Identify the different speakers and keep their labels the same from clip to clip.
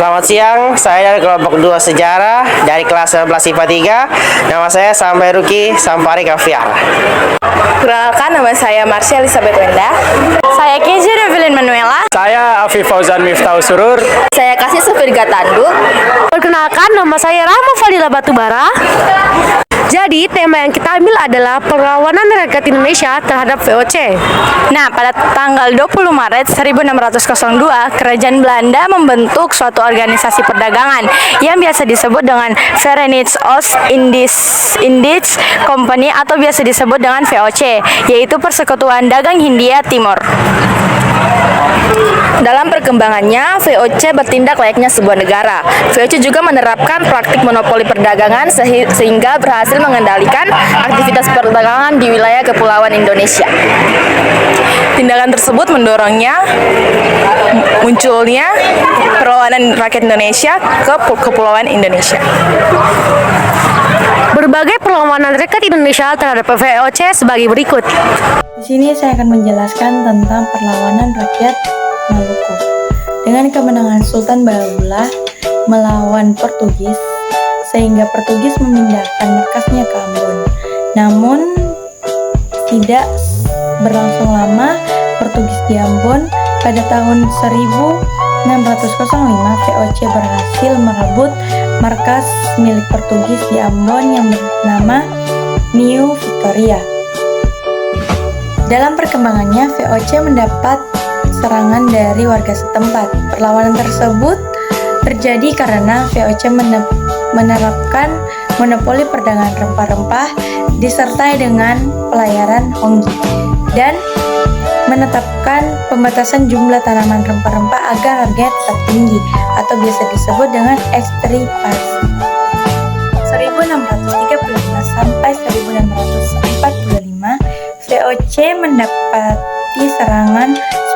Speaker 1: Selamat siang, saya dari kelompok 2 Sejarah dari kelas 11 IPA 3. Nama saya Sampai Ruki Sampari Kaviar.
Speaker 2: Perkenalkan, nama saya Marsha Elizabeth Wenda.
Speaker 3: Saya Kezia Evelyn Manuela.
Speaker 4: Saya Afif Fauzan Miftah Surur.
Speaker 2: Saya Kasih Sofirga Tanduk.
Speaker 3: Perkenalkan, nama saya Rahma Fadila Batubara. Jadi, tema yang kita ambil adalah perlawanan rakyat Indonesia terhadap VOC. Nah, pada tanggal 20 Maret 1602, Kerajaan Belanda membentuk suatu organisasi perdagangan yang biasa disebut dengan Verenigde Oost-Indische Compagnie atau biasa disebut dengan VOC, yaitu Persekutuan Dagang Hindia Timur.
Speaker 2: Dalam perkembangannya, VOC bertindak layaknya sebuah negara. VOC juga menerapkan praktik monopoli perdagangan sehingga berhasil mengendalikan aktivitas perdagangan di wilayah kepulauan Indonesia. Tindakan tersebut mendorongnya munculnya perlawanan rakyat Indonesia ke kepulauan Indonesia.
Speaker 3: Berbagai perlawanan rakyat Indonesia terhadap VOC sebagai berikut.
Speaker 5: Di sini saya akan menjelaskan tentang perlawanan rakyat Maluku. Dengan kemenangan Sultan Bahaullah melawan Portugis, sehingga Portugis memindahkan markasnya ke Ambon. Namun, tidak berlangsung lama Portugis di Ambon. Pada tahun 1605, VOC berhasil merebut markas milik Portugis di Ambon yang bernama New Victoria. Dalam perkembangannya, VOC mendapat serangan dari warga setempat. Perlawanan tersebut terjadi karena VOC menerapkan monopoli perdagangan rempah-rempah disertai dengan pelayaran Honggi dan menetapkan pembatasan jumlah tanaman rempah-rempah agar harganya tetap tinggi atau biasa disebut dengan ekstripasi. 1635 sampai 1645, VOC mendapati serangan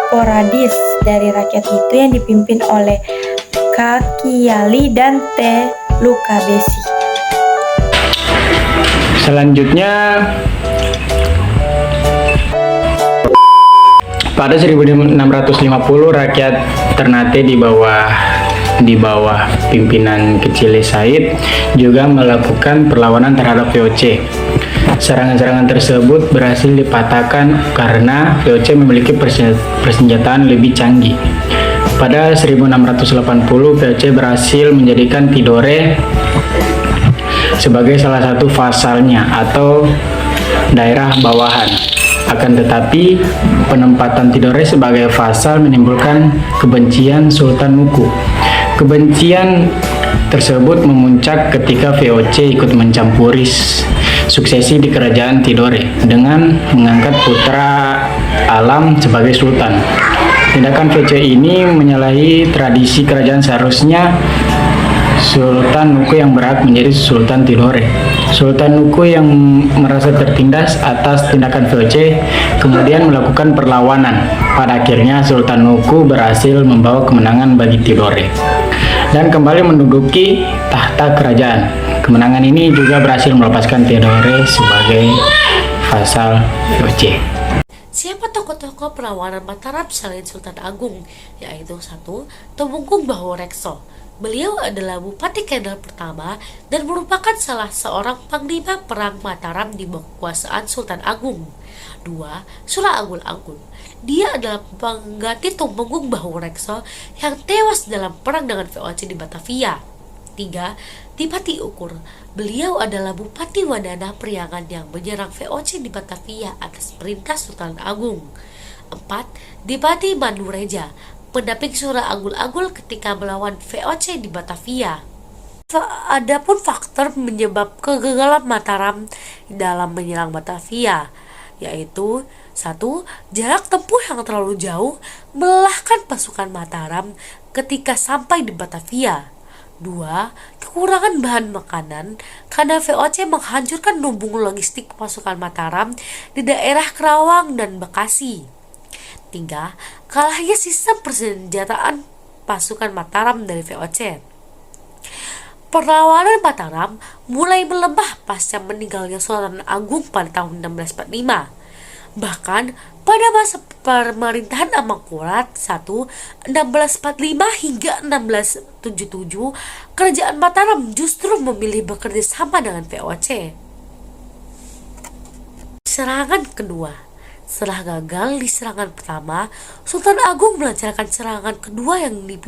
Speaker 5: sporadis dari rakyat itu yang dipimpin oleh Kakiali dan Telukabesi.
Speaker 4: Selanjutnya, pada 1650 rakyat Ternate di bawah pimpinan Kecile Said juga melakukan perlawanan terhadap VOC. Serangan-serangan tersebut berhasil dipatahkan karena VOC memiliki persenjataan lebih canggih. Pada 1680, VOC berhasil menjadikan Tidore sebagai salah satu vasalnya atau daerah bawahan. Akan tetapi, penempatan Tidore sebagai vasal menimbulkan kebencian Sultan Nuku. Kebencian tersebut memuncak ketika VOC ikut mencampuri suksesi di kerajaan Tidore dengan mengangkat putra Alam sebagai sultan. Tindakan VOC ini menyalahi tradisi kerajaan. Seharusnya Sultan Nuku yang berhak menjadi Sultan Tidore. Sultan Nuku yang merasa tertindas atas tindakan VOC kemudian melakukan perlawanan. Pada akhirnya Sultan Nuku berhasil membawa kemenangan bagi Tidore dan kembali menduduki tahta kerajaan. Kemenangan ini juga berhasil melepaskan Tidore sebagai vasal VOC.
Speaker 6: Siapa tokoh-tokoh perlawanan Mataram selain Sultan Agung? Yaitu 1. Tumenggung Bahorekso. Beliau adalah Bupati Kendal pertama dan merupakan salah seorang panglima perang Mataram di bawah kekuasaan Sultan Agung. 2. Sura Agul-Agul. Dia adalah pengganti Tumenggung Bahorekso yang tewas dalam perang dengan VOC di Batavia. 3. Dipati Ukur. Beliau adalah Bupati Wadana Priangan yang menyerang VOC di Batavia atas perintah Sultan Agung. 4. Dipati Manureja, pendamping Sura Agul-Agul ketika melawan VOC di Batavia. Adapun faktor menyebab kegagalan Mataram dalam menyerang Batavia, yaitu 1. Jarak tempuh yang terlalu jauh melelahkan pasukan Mataram ketika sampai di Batavia. 2. Kekurangan bahan makanan karena VOC menghancurkan lumbung logistik pasukan Mataram di daerah Kerawang dan Bekasi. 3. Kalahnya sistem persenjataan pasukan Mataram dari VOC. Perlawanan Mataram mulai melemah pasca meninggalnya Sultan Agung pada tahun 1645. Bahkan Pada masa pemerintahan Amangkurat I 1645 hingga 1677, Kerajaan Mataram justru memilih bekerja sama dengan VOC. Serangan kedua. Setelah gagal di serangan pertama, Sultan Agung melancarkan serangan kedua yang dipimpin